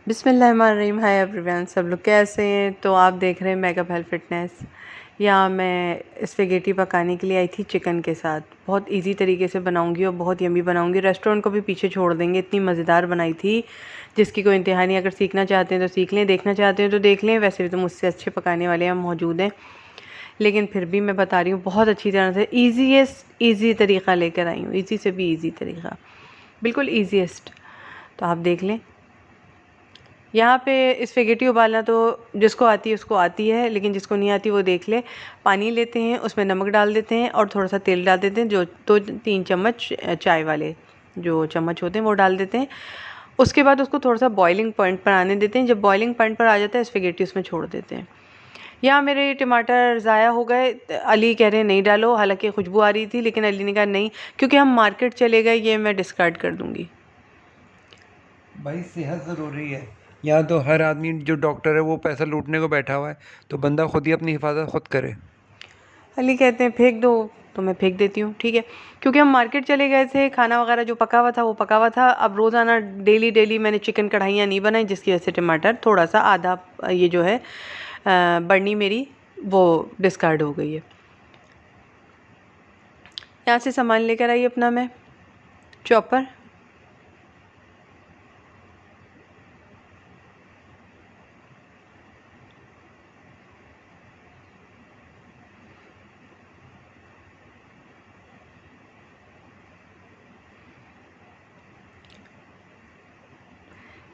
बिस्मिल्लाहिर्रहमानिर्रहीम। Hi everyone, सब लोग कैसे हैं? तो आप देख रहे हैं मेकअप हेल्थ फिटनेस। यहाँ मैं स्पेगेटी पकाने के लिए आई थी चिकन के साथ। बहुत इजी तरीके से बनाऊंगी और बहुत यम्मी बनाऊंगी। रेस्टोरेंट को भी पीछे छोड़ देंगे, इतनी मज़ेदार बनाई थी जिसकी कोई इंतहा नहीं। अगर सीखना चाहते हैं तो सीख लें, देखना चाहते हैं तो देख लें। वैसे भी तो मुझसे अच्छे पकाने वाले यहाँ मौजूद हैं, लेकिन फिर भी मैं बता रही हूँ बहुत अच्छी तरह से ईजी तरीक़ा लेकर आई हूँ। ईजी से भी ईजी तरीक़ा, बिल्कुल ईजीएस्ट। तो आप देख लें। यहाँ पे स्पेगेटी उबालना तो जिसको आती है उसको आती है, लेकिन जिसको नहीं आती वो देख ले। पानी लेते हैं, उसमें नमक डाल देते हैं और थोड़ा सा तेल डाल देते हैं, जो 2-3 चम्मच चाय वाले जो चम्मच होते हैं वो डाल देते हैं। उसके बाद उसको थोड़ा सा बॉइलिंग पॉइंट पर आने देते हैं। जब बॉइलिंग पॉइंट पर आ जाता है स्पेगेटी उसमें छोड़ देते हैं। यहाँ मेरे टमाटर ज़ाया हो गए। अली कह रहे हैं नहीं डालो, हालांकि खुशबू आ रही थी, लेकिन अली ने कहा नहीं, क्योंकि हम मार्केट चले गए, ये मैं डिस्कार्ड कर दूँगी। भाई सेहत ज़रूरी है। यहाँ तो हर आदमी जो डॉक्टर है वो पैसा लूटने को बैठा हुआ है, तो बंदा खुद ही अपनी हिफाजत खुद करे। अली कहते हैं फेंक दो, तो मैं फेंक देती हूँ, ठीक है। क्योंकि हम मार्केट चले गए थे, खाना वगैरह जो पका हुआ था वो पका हुआ था। अब रोज़ाना डेली डेली मैंने चिकन कढ़ाइयाँ नहीं बनाई, जिसकी वजह से टमाटर थोड़ा सा आधा ये जो है बर्नी मेरी वो डिस्कार्ड हो गई है। यहाँ से सामान लेकर आई अपना मैं चॉपर।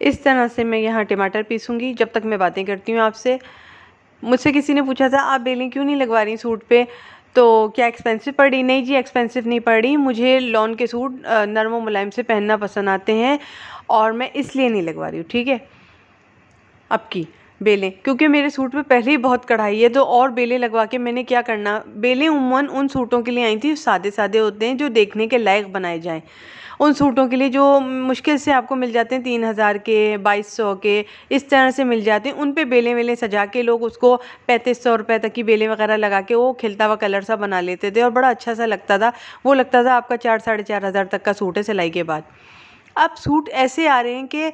इस तरह से मैं यहाँ टमाटर पीसूँगी जब तक मैं बातें करती हूँ आपसे। मुझसे किसी ने पूछा था आप बेलें क्यों नहीं लगवा रही सूट पे, तो क्या एक्सपेंसिव पड़ी? नहीं जी, एक्सपेंसिव नहीं पड़ी। मुझे लॉन के सूट नरम और मुलायम से पहनना पसंद आते हैं और मैं इसलिए नहीं लगवा रही हूँ, ठीक है। अब की बेलें, क्योंकि मेरे सूट पे पहले ही बहुत कढ़ाई है, तो और बेलें लगवा के मैंने क्या करना। बेलें उम्मन उन सूटों के लिए आई थी सादे सादे होते हैं जो देखने के लायक बनाए जाएं। उन सूटों के लिए जो मुश्किल से आपको मिल जाते हैं 3000 के, 2200 के, इस तरह से मिल जाते हैं। उन पे बेलें वेलें सजा के लोग उसको 3500 रुपये तक की बेलें वगैरह लगा के वो खिलता हुआ कलर सा बना लेते थे और बड़ा अच्छा सा लगता था। वो लगता था आपका 4-4.5 हज़ार तक का सूट है सिलाई के बाद। अब सूट ऐसे आ रहे हैं कि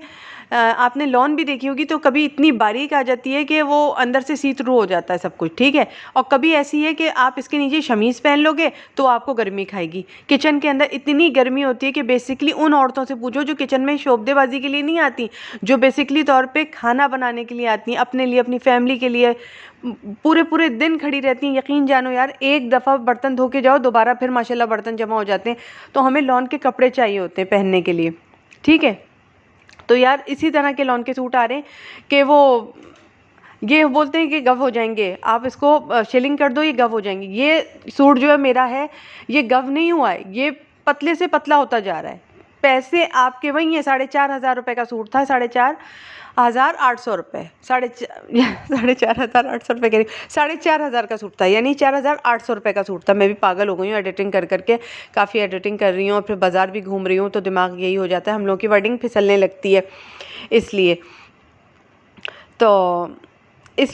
आपने लॉन भी देखी होगी तो कभी इतनी बारीक आ जाती है कि वो अंदर से सी थ्रू हो जाता है सब कुछ, ठीक है। और कभी ऐसी है कि आप इसके नीचे शमीज़ पहन लोगे तो आपको गर्मी खाएगी। किचन के अंदर इतनी गर्मी होती है कि बेसिकली उन औरतों से पूछो जो किचन में शोबदेबाजी के लिए नहीं आती, जो बेसिकली तौर पे खाना बनाने के लिए आती हैं, अपने लिए, अपनी फैमिली के लिए पूरे पूरे दिन खड़ी रहती हैं। यकीन जानो यार, एक दफ़ा बर्तन धो के जाओ, दोबारा फिर माशाल्लाह बर्तन जमा हो जाते हैं। तो हमें लॉन के कपड़े चाहिए होते हैं पहनने के लिए, ठीक है। तो यार इसी तरह के लॉन के सूट आ रहे हैं कि वो ये बोलते हैं कि गव हो जाएंगे, आप इसको शेलिंग कर दो, ये गव हो जाएंगे। ये सूट जो है मेरा है, ये गव नहीं हुआ है, ये पतले से पतला होता जा रहा है। पैसे आपके वही हैं। 4,500 रुपये का सूट था, 4,800 रुपये, 4,500 रुपये करीब, 4,500 का सूट था, यानी 4,800 रुपये का सूट था। मैं भी पागल हो गई हूँ एडिटिंग कर करके, काफ़ी एडिटिंग कर रही हूँ और फिर बाज़ार भी घूम रही हूँ, तो दिमाग यही हो जाता है, हम लोगों की वर्डिंग फिसलने लगती है, इसलिए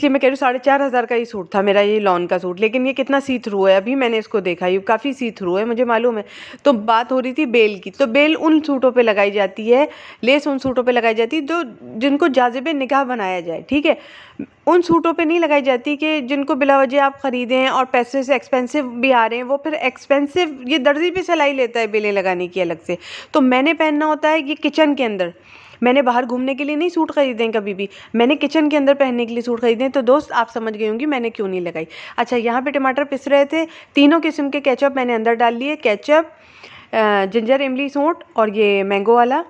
मैं कह रही हूँ 4,500 का ही सूट था मेरा, ये लॉन का सूट। लेकिन ये कितना सी थ्रू है, अभी मैंने इसको देखा, ये काफ़ी सी थ्रू है, मुझे मालूम है। तो बात हो रही थी बेल की, तो बेल उन सूटों पे लगाई जाती है, लेस उन सूटों पे लगाई जाती है जो जिनको जाज़िब निगाह बनाया जाए, ठीक है। उन सूटों पे नहीं लगाई जाती कि जिनको बिला वजह आप ख़रीदें और पैसे से एक्सपेंसिव भी आ रहे हैं, वो फिर एक्सपेंसिव, ये दर्जी भी सिलाई लेता है बेलें लगाने की अलग से। तो मैंने पहनना होता है ये किचन के अंदर, मैंने बाहर घूमने के लिए नहीं सूट ख़रीदे कभी भी, मैंने किचन के अंदर पहनने के लिए सूट ख़रीदे। तो दोस्त आप समझ गई होंगी मैंने क्यों नहीं लगाई। अच्छा, यहाँ पे टमाटर पिस रहे थे, तीनों किस्म के केचप मैंने अंदर डाल लिए। केचप, जिंजर इमली सूट और ये मैंगो वाला,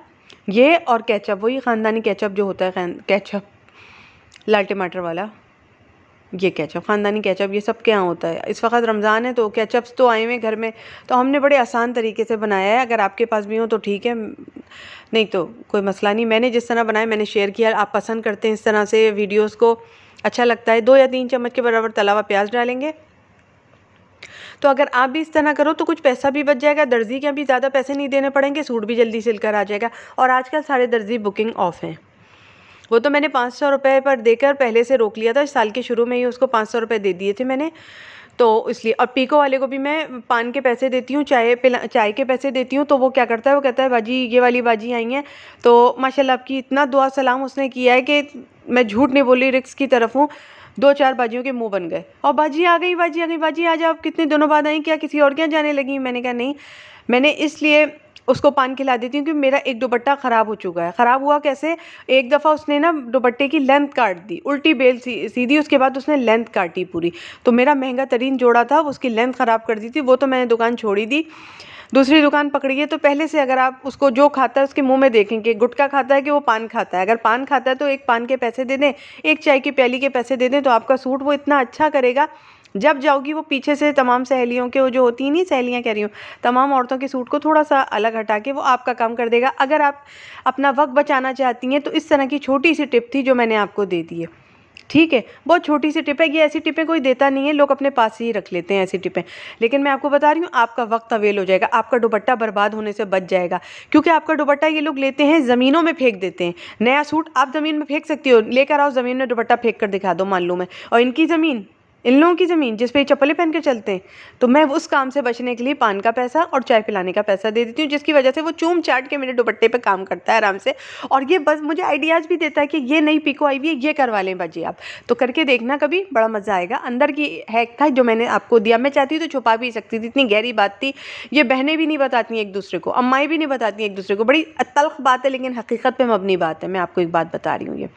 ये और केचप, वही ख़ानदानी केचप जो होता है, केचप लाल टमाटर वाला, ये केचप ख़ानदानी केचप, ये सब क्या होता है। इस वक्त रमज़ान है तो केचप्स तो आए हुए घर में, तो हमने बड़े आसान तरीके से बनाया है। अगर आपके पास भी हो तो ठीक है, नहीं तो कोई मसला नहीं। मैंने जिस तरह बनाया मैंने शेयर किया, आप पसंद करते हैं इस तरह से वीडियोस को, अच्छा लगता है। 2 या 3 चम्मच के बराबर तला हुआ प्याज डालेंगे। तो अगर आप भी इस तरह करो तो कुछ पैसा भी बच जाएगा, दर्जी के भी ज़्यादा पैसे नहीं देने पड़ेंगे, सूट भी जल्दी सिल कर आ जाएगा। और आजकल सारे दर्जी बुकिंग ऑफ हैं। वो तो मैंने 500 रुपये पर देकर पहले से रोक लिया था, इस साल के शुरू में ही उसको 500 रुपये दे दिए थे मैंने, तो इसलिए। और पीको वाले को भी मैं पान के पैसे देती हूँ, चाय के पैसे देती हूँ, तो वो क्या करता है, वो कहता है बाजी ये वाली बाजी आई हैं, तो माशाल्लाह आपकी इतना दुआ सलाम उसने किया है कि मैं झूठ नहीं बोली, रिक्स की तरफ हूँ। 2-4 बाजियों के मुंह बन गए, और बाजी आ गई, बाजी आ गई, बाजी आ जाओ, आप कितने दिनों बाद आई, क्या किसी और के यहाँ जाने लगी? मैंने कहा नहीं, मैंने इसलिए उसको पान खिला देती हूँ कि मेरा एक दुपट्टा ख़राब हो चुका है। ख़राब हुआ कैसे, एक दफ़ा उसने ना दुपट्टे की लेंथ काट दी, उल्टी बेल सीधी, उसके बाद उसने लेंथ काटी पूरी, तो मेरा महंगा तरीन जोड़ा था, उसकी लेंथ ख़राब कर दी थी, वो तो मैंने दुकान छोड़ी दी, दूसरी दुकान पकड़ी है। तो पहले से अगर आप उसको जो खाता है उसके मुंह में देखेंगे, गुटखा खाता है कि वो पान खाता है। अगर पान खाता है तो एक पान के पैसे दे दें, एक चाय की प्याली के पैसे दे दें, तो आपका सूट वो इतना अच्छा करेगा। जब जाओगी वो पीछे से तमाम सहेलियों के, वो जो होती नहीं, सहेलियाँ कह रही हूँ, तमाम औरतों के सूट को थोड़ा सा अलग हटा के वो आपका काम कर देगा। अगर आप अपना वक्त बचाना चाहती हैं तो इस तरह की छोटी सी टिप थी जो मैंने आपको दे दी है, ठीक है। बहुत छोटी सी टिप है, ये ऐसी टिपें कोई देता नहीं है, लोग अपने पास ही रख लेते हैं ऐसी टिपें, लेकिन मैं आपको बता रही हूँ आपका वक्त अवेल हो जाएगा, आपका दुपट्टा बर्बाद होने से बच जाएगा। क्योंकि आपका दुपट्टा ये लोग लेते हैं, ज़मीनों में फेंक देते हैं। नया सूट आप ज़मीन में फेंक सकती हो, लेकर आओ ज़मीन में दुपट्टा फेंक कर दिखा दो मान लो मैं, और इनकी ज़मीन, इन लोगों की ज़मीन जिस पे ये चप्पलें पहन के चलते हैं, तो मैं उस काम से बचने के लिए पान का पैसा और चाय पिलाने का पैसा दे देती हूँ, जिसकी वजह से वो चूम चाट के मेरे दुपट्टे पे काम करता है आराम से। और ये बस मुझे आइडियाज़ भी देता है कि ये नई पिको आई हुई है, ये करवा लें बाजी आप, तो करके देखना कभी, बड़ा मज़ा आएगा। अंदर की हैक था जो मैंने आपको दिया, मैं चाहती तो छुपा भी सकती थी, इतनी गहरी बात थी। ये बहनें भी नहीं बताती एक दूसरे को, अम्माएँ भी नहीं बताती एक दूसरे को, बड़ी तल्ख बात है लेकिन हकीकत पे मबनी बात है। मैं आपको एक बात बता रही हूँ ये,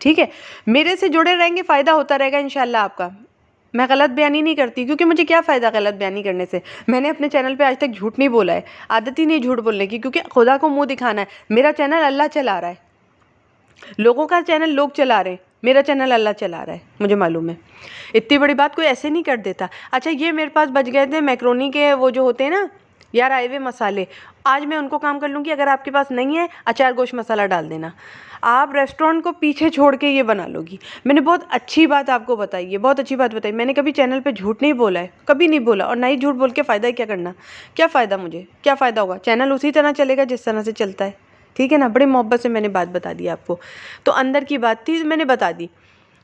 ठीक है। मेरे से जुड़े रहेंगे, फ़ायदा होता रहेगा इंशाल्लाह आपका। मैं गलत बयानी नहीं करती, क्योंकि मुझे क्या फ़ायदा गलत बयानी करने से। मैंने अपने चैनल पे आज तक झूठ नहीं बोला है, आदत ही नहीं झूठ बोलने की, क्योंकि खुदा को मुंह दिखाना है। मेरा चैनल अल्लाह चला रहा है, लोगों का चैनल लोग चला रहे हैं, मेरा चैनल अल्लाह चला रहा है, मुझे मालूम है। इतनी बड़ी बात कोई ऐसे नहीं कर देता। अच्छा, ये मेरे पास बच गए थे मैक्रोनी के वो जो होते हैं ना यार, आए हुए मसाले, आज मैं उनको काम कर लूँगी। अगर आपके पास नहीं है, अचार गोश्त मसाला डाल देना, आप रेस्टोरेंट को पीछे छोड़ के ये बना लोगी। मैंने बहुत अच्छी बात आपको बताई है, बहुत अच्छी बात बताई। मैंने कभी चैनल पे झूठ नहीं बोला है, कभी नहीं बोला, और ना ही झूठ बोल के फ़ायदा क्या करना, क्या फ़ायदा, मुझे क्या फ़ायदा होगा। चैनल उसी तरह चलेगा जिस तरह से चलता है, ठीक है ना। बड़ी मोहब्बत से मैंने बात बता दी आपको, तो अंदर की बात थी, मैंने बता दी।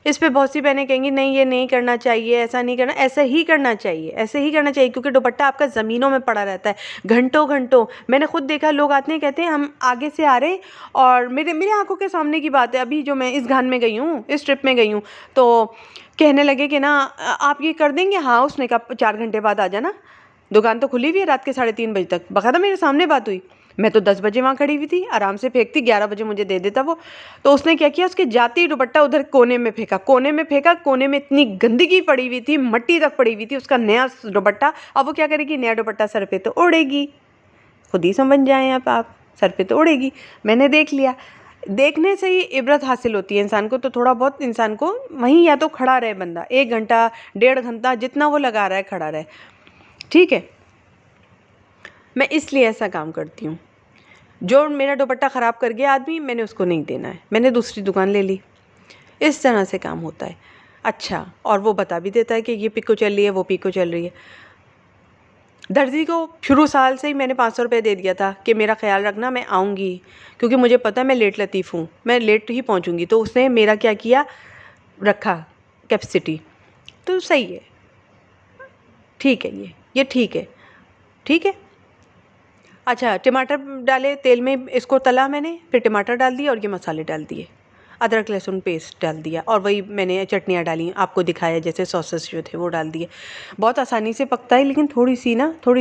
इस पे बहुत सी बहनें कहेंगी नहीं ये नहीं करना चाहिए, ऐसा नहीं करना, ऐसा ही करना चाहिए, ऐसे ही करना चाहिए, क्योंकि दुपट्टा आपका ज़मीनों में पड़ा रहता है घंटों घंटों। मैंने खुद देखा, लोग आते हैं कहते हैं हम आगे से आ रहे, और मेरे आंखों के सामने की बात है, अभी जो मैं इस घान में गई हूँ, इस ट्रिप में गई हूँ, तो कहने लगे कि ना आप ये कर देंगे, हाँ। उसने कहा 4 घंटे बाद आ जाना, दुकान तो खुली हुई है रात के 3:30 बजे तक। बाकायदा मेरे सामने बात हुई, मैं तो 10 बजे वहाँ खड़ी हुई थी, आराम से फेंकती, 11 बजे मुझे दे देता वो। तो उसने क्या किया, उसके जाते ही दुपट्टा उधर कोने में फेंका, कोने में फेंका, कोने में इतनी गंदगी पड़ी हुई थी, मिट्टी तक पड़ी हुई थी उसका नया दुपट्टा। अब वो क्या करेगी, नया दुपट्टा सर पे तो उड़ेगी, खुद ही समझ जाएँ आप, सर पे तो उड़ेगी। मैंने देख लिया, देखने से ही इबरत हासिल होती है इंसान को, तो थोड़ा बहुत इंसान को वहीं या तो खड़ा रहे बंदा, 1 घंटा 1.5 घंटा जितना वो लगा रहा है खड़ा रहे, ठीक है। मैं इसलिए ऐसा काम करती हूँ। जो मेरा दुपट्टा ख़राब कर गया आदमी, मैंने उसको नहीं देना है, मैंने दूसरी दुकान ले ली। इस तरह से काम होता है। अच्छा, और वो बता भी देता है कि ये पिको चल रही है, वो पिको चल रही है। दर्जी को शुरू साल से ही मैंने 500 रुपये दे दिया था कि मेरा ख्याल रखना, मैं आऊँगी, क्योंकि मुझे पता है मैं लेट लतीफ़ हूँ, मैं लेट ही पहुँचूँगी। तो उसने मेरा क्या किया, रखा कैपेसिटी, तो सही है, ठीक है, ये ठीक है, ठीक है। अच्छा, टमाटर डाले तेल में, इसको तला मैंने, फिर टमाटर डाल दिए और ये मसाले डाल दिए, अदरक लहसुन पेस्ट डाल दिया, और वही मैंने चटनियाँ डाली, आपको दिखाया जैसे सॉसेस जो थे वो डाल दिए। बहुत आसानी से पकता है, लेकिन थोड़ी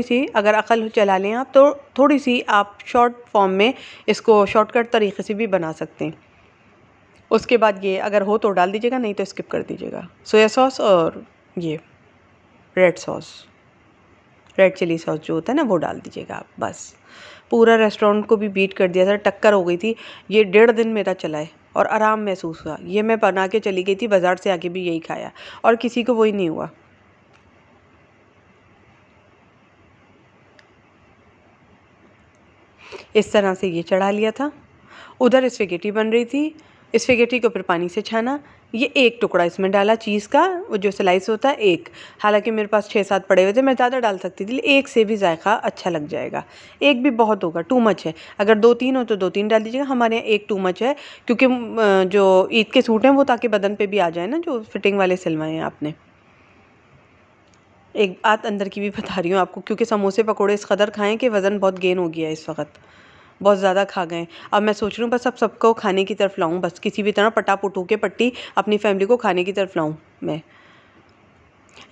सी अगर अकल चला लें आप, तो थोड़ी सी आप शॉर्ट फॉर्म में इसको शॉर्टकट तरीके से भी बना सकते हैं। उसके बाद ये अगर हो तो डाल दीजिएगा, नहीं तो स्किप कर दीजिएगा। सोया सॉस और ये रेड चिली सॉस जो होता है ना, वो डाल दीजिएगा आप, बस। पूरा रेस्टोरेंट को भी बीट कर दिया था, टक्कर हो गई थी। ये 1.5 दिन मेरा चला है और आराम महसूस हुआ। ये मैं बना के चली गई थी, बाज़ार से आके भी यही खाया, और किसी को वही नहीं हुआ। इस तरह से ये चढ़ा लिया था। उधर स्पेगेटी बन रही थी, स्पेगेटी को फिर पानी से छाना। ये एक टुकड़ा इसमें डाला चीज़ का, वो जो स्लाइस होता है, एक। हालांकि मेरे पास 6-7 पड़े हुए थे, मैं ज़्यादा डाल सकती थी, एक से भी जायका अच्छा लग जाएगा। एक भी बहुत होगा, टू मच है। अगर 2-3 हो तो 2-3 डाल दीजिएगा, हमारे यहाँ एक टू मच है, क्योंकि जो ईद के सूट हैं वो ताकि बदन पे भी आ जाए ना, जो फिटिंग वाले सिलवाए हैं आपने। एक बात अंदर की भी बता रही हूँ आपको, क्योंकि समोसे पकोड़े इस कदर खाएं कि वज़न बहुत गेन हो गया है इस वक्त, बहुत ज़्यादा खा गए। अब मैं सोच रही हूँ बस अब सबको खाने की तरफ लाऊं, बस किसी भी तरह पटापुटू के पट्टी अपनी फैमिली को खाने की तरफ लाऊं मैं।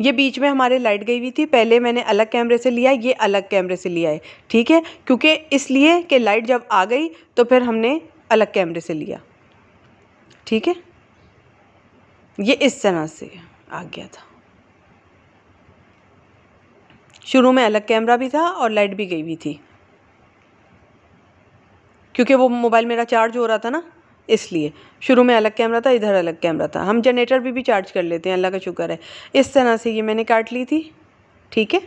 ये बीच में हमारे लाइट गई हुई थी, पहले मैंने अलग कैमरे से लिया, ये अलग कैमरे से लिया है, ठीक है, क्योंकि इसलिए कि लाइट जब आ गई तो फिर हमने अलग कैमरे से लिया, ठीक है। ये इस तरह से आ गया था, शुरू में अलग कैमरा भी था और लाइट भी गई हुई थी, क्योंकि वो मोबाइल मेरा चार्ज हो रहा था ना, इसलिए शुरू में अलग कैमरा था, इधर अलग कैमरा था। हम जनरेटर भी चार्ज कर लेते हैं, अल्लाह का शुक्र है। इस तरह से ये मैंने काट ली थी, ठीक है।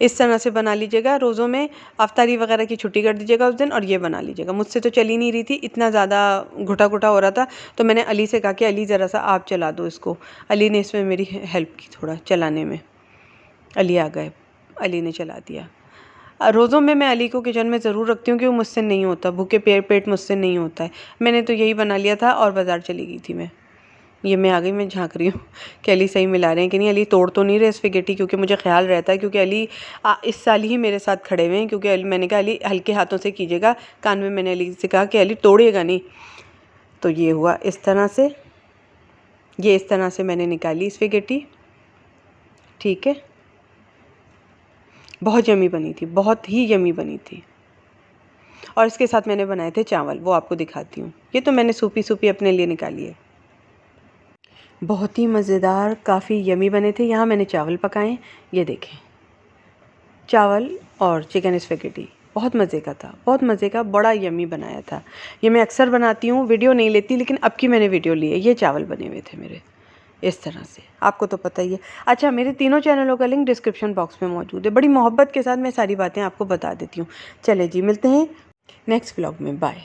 इस तरह से बना लीजिएगा, रोज़ों में अफ्तारी वगैरह की छुट्टी कर दीजिएगा उस दिन, और ये बना लीजिएगा। मुझसे तो चल ही नहीं रही थी, इतना ज़्यादा घुटा घुटा हो रहा था, तो मैंने अली से कहा कि अली ज़रा सा आप चला दो इसको। अली ने इसमें मेरी हेल्प की थोड़ा चलाने में, अली आ गए, अली ने चला दिया। रोज़ों में मैं अली को किचन में ज़रूर रखती हूँ कि वो मुझसे नहीं होता, भूखे पेट मुझसे नहीं होता है। मैंने तो यही बना लिया था और बाज़ार चली गई थी मैं। ये मैं आ गई, मैं झांक रही हूँ कि अली सही मिला रहे हैं कि नहीं, अली तोड़ तो नहीं रहे स्पेगेटी, क्योंकि मुझे ख्याल रहता है, क्योंकि अली इस साल ही मेरे साथ खड़े हुए हैं, क्योंकि अली, मैंने कहा अली हल्के हाथों से कीजिएगा, कान में मैंने अली से कहा कि अली तोड़िएगा नहीं। तो ये हुआ इस तरह से, ये इस तरह से मैंने निकाली स्पेगेटी, ठीक है। बहुत यमी बनी थी, बहुत ही यमी बनी थी। और इसके साथ मैंने बनाए थे चावल, वो आपको दिखाती हूँ। ये तो मैंने सूपी सूपी अपने लिए निकाली है, बहुत ही मज़ेदार, काफ़ी यमी बने थे। यहाँ मैंने चावल पकाए, ये देखें, चावल और चिकन स्पेगेटी, बहुत मज़े का था, बहुत मज़े का, बड़ा यमी बनाया था। ये मैं अक्सर बनाती हूँ, वीडियो नहीं लेती, लेकिन अब की मैंने वीडियो ली है। ये चावल बने हुए थे मेरे इस तरह से, आपको तो पता ही है। अच्छा, मेरे तीनों चैनलों का लिंक डिस्क्रिप्शन बॉक्स में मौजूद है। बड़ी मोहब्बत के साथ मैं सारी बातें आपको बता देती हूँ। चले जी, मिलते हैं नेक्स्ट व्लॉग में, बाय।